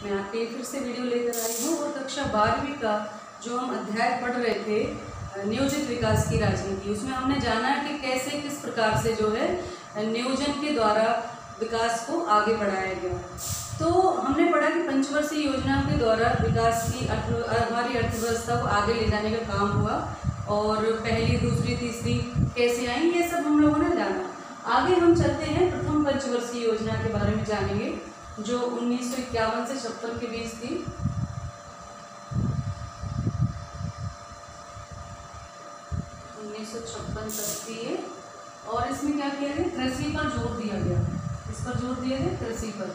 मैं आपके लिए फिर से वीडियो लेकर आई हूँ और कक्षा 12वीं का जो हम अध्याय पढ़ रहे थे नियोजित विकास की राजनीति, उसमें हमने जाना कि कैसे किस प्रकार से जो है नियोजन के द्वारा विकास को आगे बढ़ाया गया। तो हमने पढ़ा कि पंचवर्षीय योजना के द्वारा विकास की हमारी अर्थव्यवस्था को आगे ले जाने का काम हुआ और पहली, दूसरी, तीसरी कैसे आई, ये सब हम लोगों ने जाना। आगे हम चलते हैं, प्रथम पंचवर्षीय योजना के बारे में जानेंगे जो 1951 से 56 के बीच थी। तक थी ये, और इसमें क्या किया गया, कृषि पर जोर दिया गया। इस पर जोर दिया गया कृषि पर,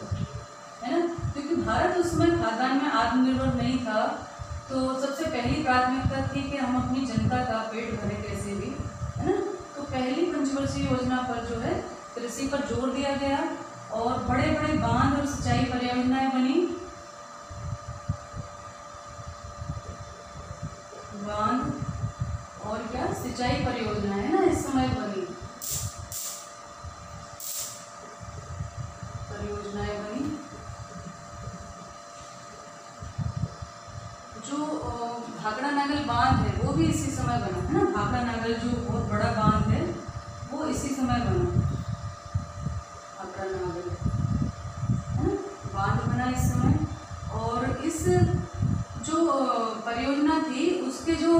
है ना, क्योंकि भारत उसमें खाद्यान्न में आत्मनिर्भर नहीं था। तो सबसे पहली प्राथमिकता थी कि हम अपनी जनता का पेट भरे कैसे भी, है ना। तो पहली पंचवर्षीय योजना पर जो है कृषि पर जोर दिया गया और बड़े बड़े बांध और सिंचाई परियोजनाएं बनी। बांध और क्या, सिंचाई परियोजना है ना, इस समय बनी परियोजनाएं बनी। जो भाखड़ा नागल बांध है वो भी इसी समय बना, है ना। भाखड़ा नागल जो बहुत बड़ा बांध है वो इसी समय बना, भाखड़ा नागल, है ना, बांध बना इस समय। और इस जो परियोजना थी उसके जो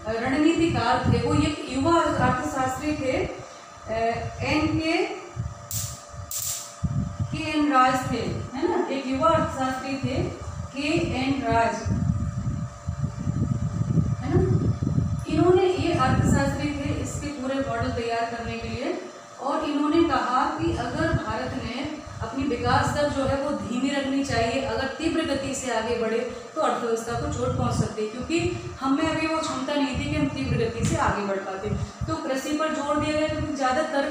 रणनीतिकार थे वो एक युवा अर्थशास्त्री थे, के एन राज थे, है ना। एक युवा अर्थशास्त्री थे के एन राज, है ना। इन्होंने, ये अर्थशास्त्री थे इसके पूरे मॉडल तैयार करने के लिए, और इन्होंने कहा कि अगर भारत ने अपनी विकास दर जो है वो धीमी रखनी चाहिए, अगर तीव्र गति से आगे बढ़े तो अर्थव्यवस्था को चोट पहुंच सकती है, क्योंकि हमें अभी वो क्षमता नहीं थी कि हम तीव्र गति से आगे बढ़ पाते। तो कृषि पर जोर दिया गया, क्योंकि ज़्यादातर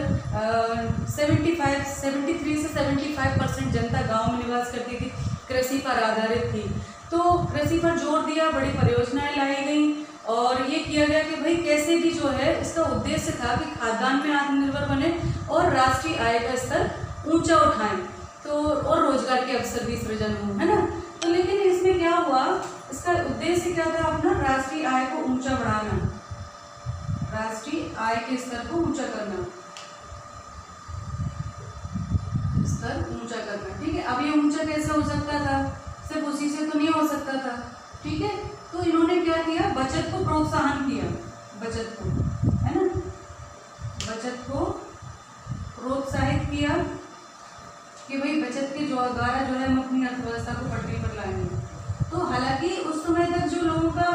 73 से 75% जनता गांव में निवास करती थी, कृषि पर आधारित थी। तो कृषि पर जोर दिया, बड़ी परियोजनाएं लाई गई और ये किया गया कि भाई कैसे भी जो है, इसका उद्देश्य था कि खाद्यान्न में आत्मनिर्भर बने और राष्ट्रीय आय का स्तर ऊंचा उठाएं, तो और रोजगार के अवसर भी सृजन हो, है ना। तो लेकिन इसमें क्या हुआ, इसका उद्देश्य क्या था, अपना राष्ट्रीय आय को ऊंचा बढ़ाना, राष्ट्रीय आय के स्तर को ऊंचा करना, स्तर ऊंचा करना, ठीक है। अब ये ऊंचा कैसे हो सकता था, सिर्फ उसी से तो नहीं हो सकता था, ठीक है। तो इन्होंने क्या किया, बचत को प्रोत्साहन किया, बचत को, है ना, बचत को प्रोत्साहित किया कि भाई बचत के द्वारा जो है हम अपनी अर्थव्यवस्था को पटरी पर लाएंगे। तो हालांकि उस समय तक जो लोगों का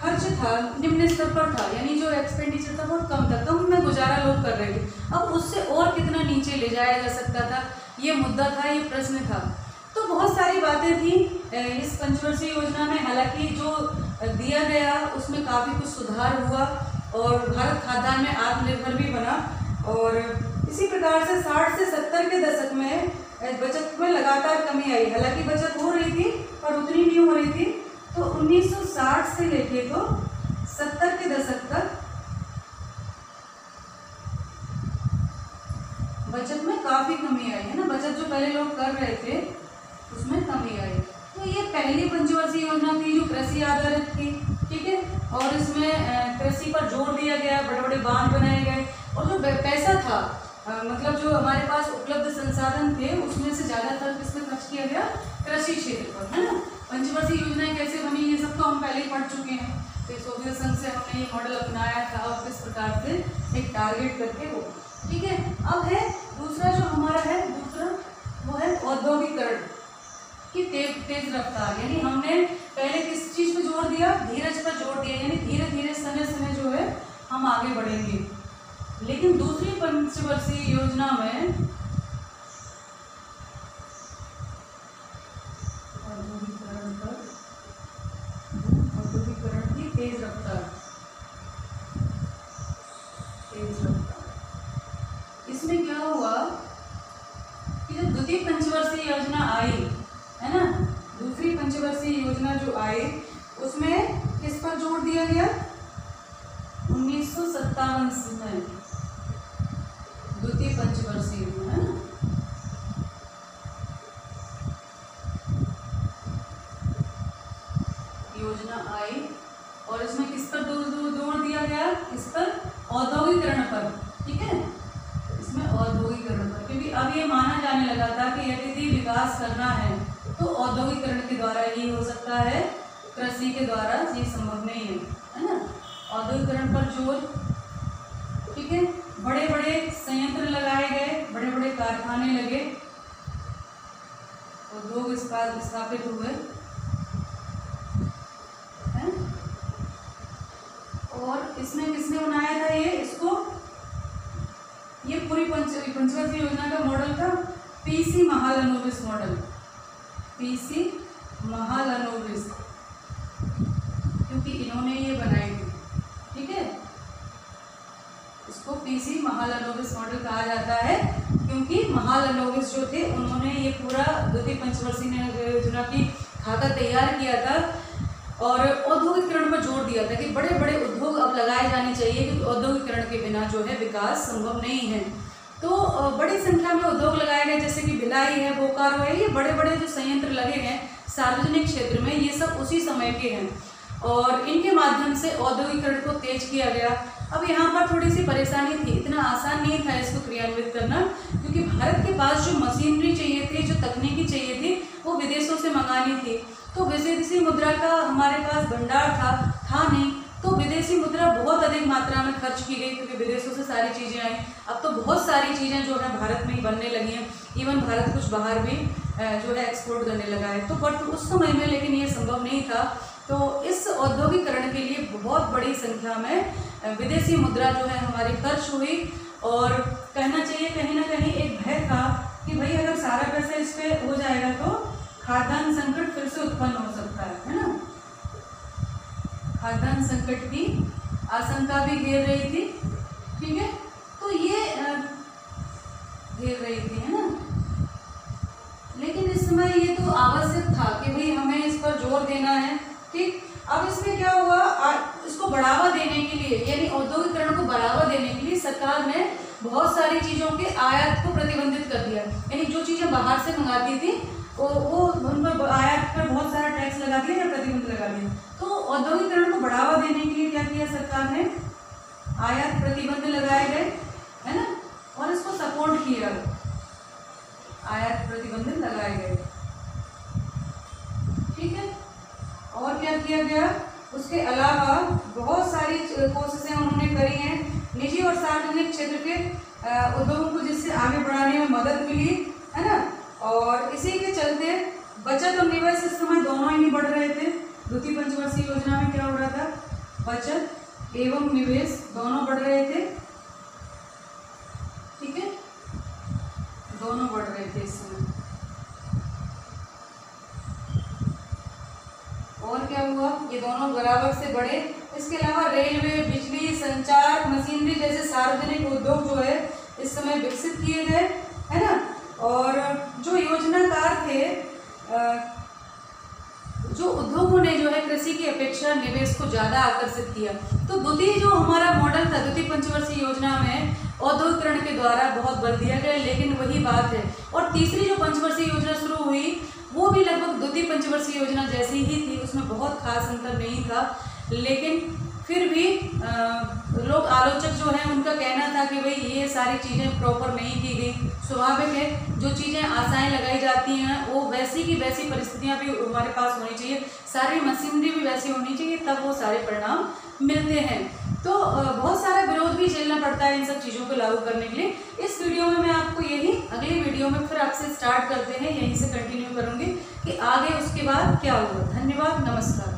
खर्च था निम्न स्तर पर था, यानी जो एक्सपेंडिचर था बहुत कम था, कम में गुजारा लोग कर रहे थे। अब उससे और कितना नीचे ले जाया जा सकता था, ये मुद्दा था, ये प्रश्न था। तो बहुत सारी बातें थी इस पंचवर्षीय योजना में। हालांकि जो दिया गया उसमें काफ़ी कुछ सुधार हुआ और भारत खाद्यान्न में आत्मनिर्भर भी बना। और इसी प्रकार से 60 से 70 के दशक में बचत में लगातार कमी आई। हालांकि बचत हो रही थी पर उतनी नहीं हो रही थी। तो 1960 से लेके तो 70 के दशक तक बचत में काफ़ी कमी आई, है ना। बचत जो पहले लोग कर रहे थे उसमें कमी आई। तो ये पहली पंचवर्षीय योजना थी जो कृषि आधारित थी, ठीक है। और इसमें कृषि पर जोर दिया गया, बड़े बड़े बांध बनाए गए और जो पैसा था, मतलब जो हमारे पास उपलब्ध संसाधन थे उसमें से ज़्यादातर किसमें खर्च किया गया, कृषि क्षेत्र पर, है ना। पंचवर्षीय योजनाएं कैसे बनी ये सब तो हम पहले ही पढ़ चुके हैं। तो सोवियत संघ से हमने ये मॉडल अपनाया था और किस प्रकार से एक टारगेट करके वो, ठीक है। अब है दूसरा जो हमारा है, दूसरा वो है औद्योगिकरण की तेज रफ्तार। यानी हमने पहले किस चीज़ पर जोर दिया, धीरज पर जोर दिया, यानी धीरे धीरे समय समय जो है हम आगे बढ़ेंगे। लेकिन दूसरी पंचवर्षीय योजना में औद्योगिकरण की तेज रफ्तार, इसमें क्या हुआ कि जब द्वितीय पंचवर्षीय योजना आई, है ना, दूसरी पंचवर्षीय योजना जो आई उसमें किस पर जोर दिया गया, 1957 में द्वितीय पंचवर्षीय योजना, है ना। योजना आई और इसमें किस पर जोर दिया गया, इस पर औद्योगिकरण पर, ठीक है, इसमें औद्योगिकरण पर, क्योंकि अब ये माना जाने लगा था कि यदि विकास करना है तो औद्योगिकरण के द्वारा ही हो सकता है, कृषि के द्वारा ये संभव नहीं है ना। औद्योगिकरण पर जोर, ठीक है, बड़े बड़े संयंत्र लगाए गए, बड़े बड़े कारखाने लगे, उद्योग स्थापित हुए हैं। और इसमें किसने बनाया था इसको, ये पूरी पंचवर्षीय योजना का मॉडल था PC Mahalanobis model, PC Mahalanobis, क्योंकि इन्होंने ये बनाई थी, ठीक है। इसको पीसी महालनोबिस मॉडल कहा जाता है क्योंकि महालनोबिस जो थे उन्होंने ये पूरा द्वितीय पंचवर्षीय योजना की खाका तैयार किया था और औद्योगिकरण पर जोर दिया था कि बड़े बड़े उद्योग अब लगाए जाने चाहिए, क्योंकि औद्योगिकरण के बिना जो है विकास संभव नहीं है। तो बड़ी संख्या में उद्योग लगाए गए, जैसे कि भिलाई है, बोकारो है, ये बड़े बड़े जो संयंत्र लगे हैं सार्वजनिक क्षेत्र में, ये सब उसी समय के हैं और इनके माध्यम से औद्योगिकरण को तेज किया गया। अब यहाँ पर थोड़ी सी परेशानी थी, इतना आसान नहीं था इसको क्रियान्वित करना, क्योंकि भारत के पास जो मशीनरी चाहिए थी, जो तकनीकी चाहिए थी, वो विदेशों से मंगानी थी। तो विदेशी मुद्रा का हमारे पास भंडार था नहीं, तो विदेशी मुद्रा बहुत अधिक मात्रा में खर्च की गई, क्योंकि विदेशों से सारी चीज़ें आई। अब तो बहुत सारी चीज़ें जो है भारत में ही बनने लगी हैं, इवन भारत कुछ बाहर भी जो है एक्सपोर्ट करने लगा है। तो बट उस समय में लेकिन ये संभव नहीं था। तो इस औद्योगिकरण के लिए बहुत बड़ी संख्या में विदेशी मुद्रा जो है हमारी खर्च हुई और कहना चाहिए कहीं ना कहीं एक भय था कि भाई अगर सारा पैसा इस पर हो जाएगा तो खाद्यान्न संकट फिर से उत्पन्न हो सकता है ना। खाद्यान्न संकट की आशंका भी घेर रही थी, ठीक है, तो ये घेर रही थी, है ना। लेकिन इस समय ये तो आवश्यक था कि भाई हमें इस पर जोर देना है, ठीक। अब इसमें क्या हुआ, इसको बढ़ावा देने के लिए, यानी औद्योगिकरण को बढ़ावा देने के लिए सरकार ने बहुत सारी चीज़ों के आयात को प्रतिबंधित कर दिया, यानी जो चीज़ें बाहर से मंगाती थी वो उन पर आयात पर बहुत सारा टैक्स लगा दिया या प्रतिबंध लगा दिया। तो औद्योगिकरण को बढ़ावा देने के लिए क्या किया सरकार ने, आयात प्रतिबंध लगाए गए, है ना, और इसको सपोर्ट किया, आयात प्रतिबंध लगाए गए, ठीक है। और क्या किया गया, उसके अलावा बहुत सारी कोशिशें उन्होंने करी हैं निजी और सार्वजनिक क्षेत्र के उद्योगों को, जिससे आगे बढ़ाने में मदद मिली, है ना। और इसी के चलते बचत और निवेश इस समय दोनों ही नहीं बढ़ रहे थे। द्वितीय पंचवर्षीय योजना में क्या हो रहा था, बचत एवं निवेश दोनों बढ़ रहे थे, ठीक है, दोनों बढ़ रहे थे इस समय। और क्या हुआ, ये दोनों बराबर से बढ़े। इसके अलावा रेलवे, बिजली, संचार, मशीनरी जैसे सार्वजनिक उद्योग जो है इस समय विकसित किए गए, है ना। और जो योजनाकार थे, जो उद्योगों ने जो है कृषि की अपेक्षा निवेश को ज़्यादा आकर्षित किया। तो द्वितीय जो हमारा मॉडल था, द्वितीय पंचवर्षीय योजना में औद्योगिकरण के द्वारा बहुत बल दिया गया, लेकिन वही बात है। और तीसरी जो पंचवर्षीय योजना शुरू हुई वो भी लगभग द्वितीय पंचवर्षीय योजना जैसी ही थी, उसमें बहुत खास अंतर नहीं था। लेकिन फिर भी लोग आलोचक जो हैं उनका कहना था कि भाई ये सारी चीज़ें प्रॉपर नहीं की गई। स्वाभाविक है, जो चीज़ें आशाएं लगाई जाती हैं वो वैसी की वैसी परिस्थितियां भी हमारे पास होनी चाहिए, सारी मशीनरी भी वैसी होनी चाहिए, तब वो सारे परिणाम मिलते हैं। तो बहुत सारा विरोध भी झेलना पड़ता है इन सब चीज़ों को लागू करने के लिए। इस वीडियो में मैं आपको यही, अगले वीडियो में फिर आपसे स्टार्ट करते हैं, यहीं से कंटिन्यू करूँगी कि आगे उसके बाद क्या होगा। धन्यवाद, नमस्कार।